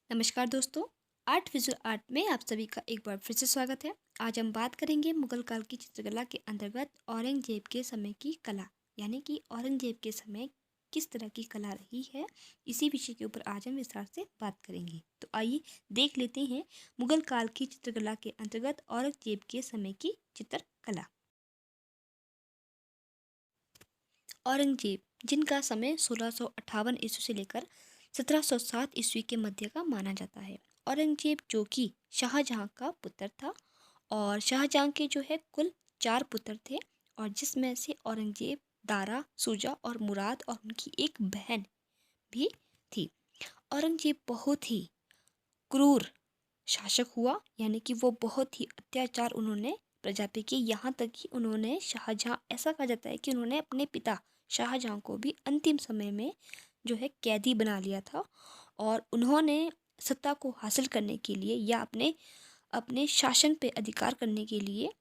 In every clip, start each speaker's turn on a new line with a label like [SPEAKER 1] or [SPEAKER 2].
[SPEAKER 1] नमस्कार दोस्तों। Art visual art में आप सभी का एक बार फिर से स्वागत है। आज हम बात करेंगे मुगल काल की चित्रकला के अंतर्गत औरंगजेब के समय की कला, यानी कि औरंगजेब के समय किस तरह की कला रही है। इसी विषय के ऊपर आज हम विस्तार से बात करेंगे। तो आइए देख लेते हैं मुगल काल की चित्रकला के अंतर्गत औरंगजेब के समय की चित्रकला। औरंगजेब, जिनका समय 1658 ईस्वी से लेकर 1707 ईस्वी के मध्य का माना जाता है। औरंगजेब जो कि शाहजहां का पुत्र था, और शाहजहां के जो है कुल 4 पुत्र थे, और जिसमें से औरंगजेब, दारा, सुजा और मुराद और उनकी एक बहन भी थी। औरंगजेब बहुत ही क्रूर शासक हुआ, यानी कि वो बहुत ही अत्याचार उन्होंने प्रजा पे किए। यहाँ तक कि उन्होंने शाहजहां, ऐसा कहा जाता है कि उन्होंने अपने पिता शाहजहां को भी अंतिम समय में जो है कैदी बना लिया था, और उन्होंने सत्ता को हासिल करने के लिए या अपने अपने शासन पे अधिकार करने के लिए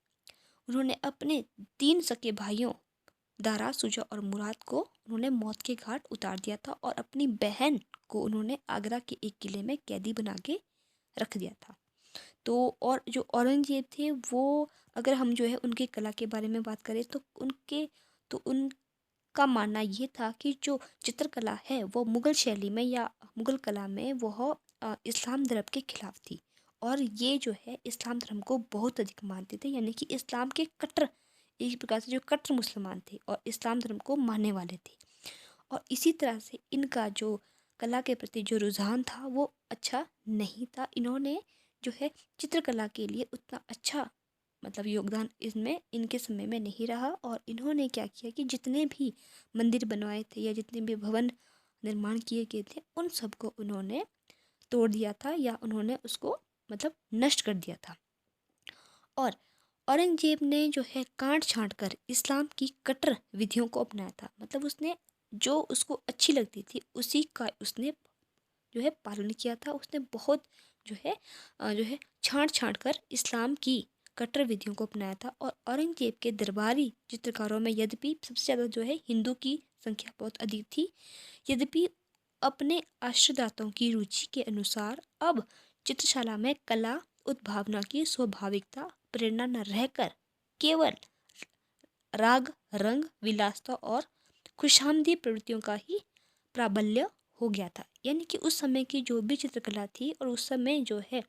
[SPEAKER 1] उन्होंने अपने 3 सके भाइयों दारा, सुजा और मुराद को उन्होंने मौत के घाट उतार दिया था, और अपनी बहन को उन्होंने आगरा के एक किले में कैदी बना के रख दिया था। तो और जो औरंगजेब थे वो, अगर हम जो है उनकी कला के बारे में बात करें तो उनका मानना ये था कि जो चित्रकला है वो मुगल शैली में या मुगल कला में वह इस्लाम धर्म के खिलाफ थी, और ये जो है इस्लाम धर्म को बहुत अधिक मानते थे, यानी कि इस्लाम के कट्टर, एक प्रकार से जो कट्टर मुसलमान थे और इस्लाम धर्म को मानने वाले थे। और इसी तरह से इनका जो कला के प्रति जो रुझान था वो अच्छा नहीं था। इन्होंने जो है चित्रकला के लिए उतना अच्छा मतलब योगदान इसमें इनके समय में नहीं रहा, और इन्होंने क्या किया कि जितने भी मंदिर बनवाए थे या जितने भी भवन निर्माण किए गए थे उन सबको उन्होंने तोड़ दिया था, या उन्होंने उसको मतलब नष्ट कर दिया था। और औरंगजेब ने जो है काट छांट कर इस्लाम की कट्टर विधियों को अपनाया था, मतलब उसने जो उसको अच्छी लगती थी उसी का उसने जो है पालन किया था। उसने बहुत जो है छांट छांट कर इस्लाम की कट्टर विधियों को अपनाया था। और औरंगजेब के दरबारी चित्रकारों में यद्यपि सबसे ज़्यादा जो है हिंदू की संख्या बहुत अधिक थी, यद्यपि अपने आश्रयदाताओं की रुचि के अनुसार अब चित्रशाला में कला उद्भावना की स्वाभाविकता प्रेरणा न रहकर केवल राग, रंग, विलासता और खुशामदी प्रवृत्तियों का ही प्राबल्य हो गया था। यानी कि उस समय की जो भी चित्रकला थी, और उस समय जो है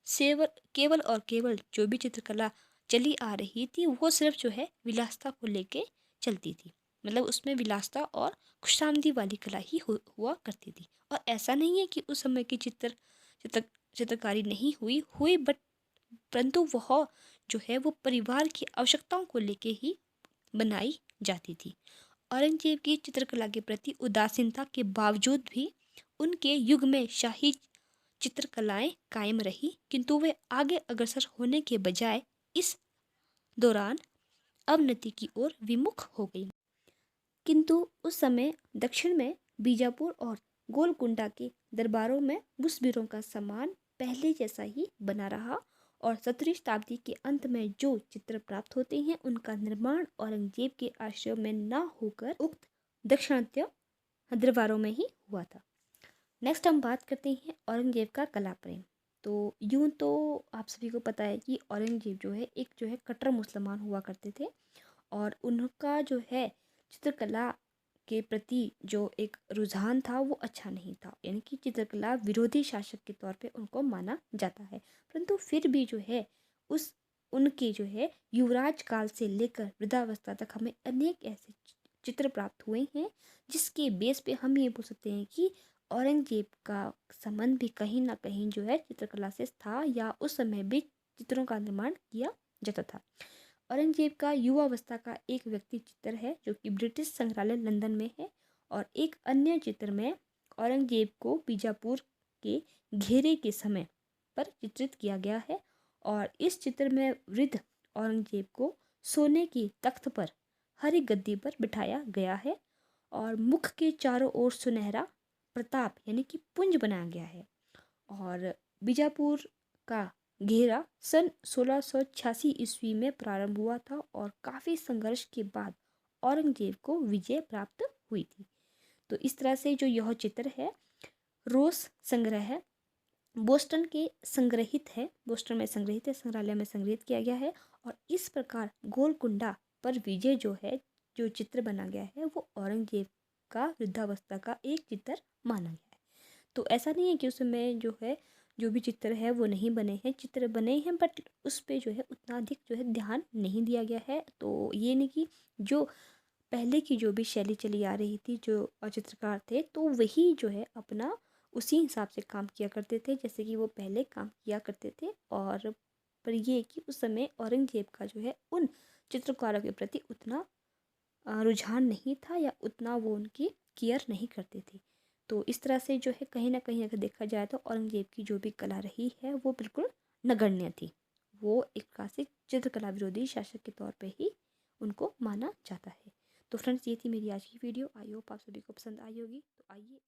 [SPEAKER 1] सेवर केवल और केवल जो भी चित्रकला चली आ रही थी वो सिर्फ जो है विलासता को लेके चलती थी, मतलब उसमें विलासता और खुशामदी वाली कला ही हुआ करती थी। और ऐसा नहीं है कि उस समय की चित्र चित्रकारी नहीं हुई हुई बट परंतु वह जो है वो परिवार की आवश्यकताओं को लेके ही बनाई जाती थी। औरंगजेब की चित्रकला के प्रति उदासीनता के बावजूद भी उनके युग में शाही चित्रकलाएं कायम रही, किंतु वे आगे अग्रसर होने के बजाय इस दौरान अवनति की ओर विमुख हो गई। किंतु उस समय दक्षिण में बीजापुर और गोलकुंडा के दरबारों में मुसबिरों का सम्मान पहले जैसा ही बना रहा, और 17वीं शताब्दी के अंत में जो चित्र प्राप्त होते हैं उनका निर्माण औरंगजेब के आश्रय में न होकर उक्त दक्षिणात्य दरबारों में ही हुआ था। नेक्स्ट हम बात करते हैं औरंगजेब का कला प्रेम। तो यूं तो आप सभी को पता है कि औरंगजेब जो है एक जो है कट्टर मुसलमान हुआ करते थे, और उनका जो है चित्रकला के प्रति जो एक रुझान था वो अच्छा नहीं था, यानी कि चित्रकला विरोधी शासक के तौर पे उनको माना जाता है। परंतु फिर भी जो है उस उनके जो है युवराज काल से लेकर वृद्धावस्था तक हमें अनेक ऐसे चित्र प्राप्त हुए हैं जिसके बेस पे हम ये बोल सकते हैं कि औरंगजेब का संबंध भी कहीं ना कहीं जो है चित्रकला से था, या उस समय भी चित्रों का निर्माण किया जाता था। औरंगजेब का युवावस्था का एक व्यक्ति चित्र है जो कि ब्रिटिश संग्रहालय लंदन में है, और एक अन्य चित्र में औरंगजेब को बीजापुर के घेरे के समय पर चित्रित किया गया है। और इस चित्र में वृद्ध औरंगजेब को सोने की तख्त पर हरी गद्दी पर बिठाया गया है, और मुख के चारों ओर सुनहरा प्रताप यानी कि पुंज बनाया गया है। और बीजापुर का घेरा सन 1686 ईस्वी में प्रारंभ हुआ था, और काफ़ी संघर्ष के बाद औरंगजेब को विजय प्राप्त हुई थी। तो इस तरह से जो यह चित्र है रोज संग्रह बोस्टन के संग्रहित है, बोस्टन में संग्रहित है, संग्रहालय में संग्रहित किया गया है। और इस प्रकार गोलकुंडा पर विजय जो है, जो चित्र बना गया है, वो औरंगजेब का वृद्धावस्था का एक चित्र माना गया है। तो ऐसा नहीं है कि उस समय जो है जो भी चित्र है वो नहीं बने हैं, चित्र बने हैं, बट उस पे जो है उतना अधिक जो है ध्यान नहीं दिया गया है। तो ये नहीं कि जो पहले की जो भी शैली चली आ रही थी, जो चित्रकार थे, तो वही जो है अपना उसी हिसाब से काम किया करते थे जैसे कि वो पहले काम किया करते थे। और पर ये कि उस समय औरंगजेब का जो है उन चित्रकारों के प्रति उतना रुझान नहीं था, या उतना वो उनकी केयर नहीं करते थे। तो इस तरह से जो है कहीं ना कहीं अगर देखा जाए तो औरंगजेब की जो भी कला रही है वो बिल्कुल नगण्य थी। वो एक क्लासिक चित्रकला विरोधी शासक के तौर पे ही उनको माना जाता है। तो फ्रेंड्स, ये थी मेरी आज की वीडियो। आई होप आप सभी को पसंद आई होगी। तो आइए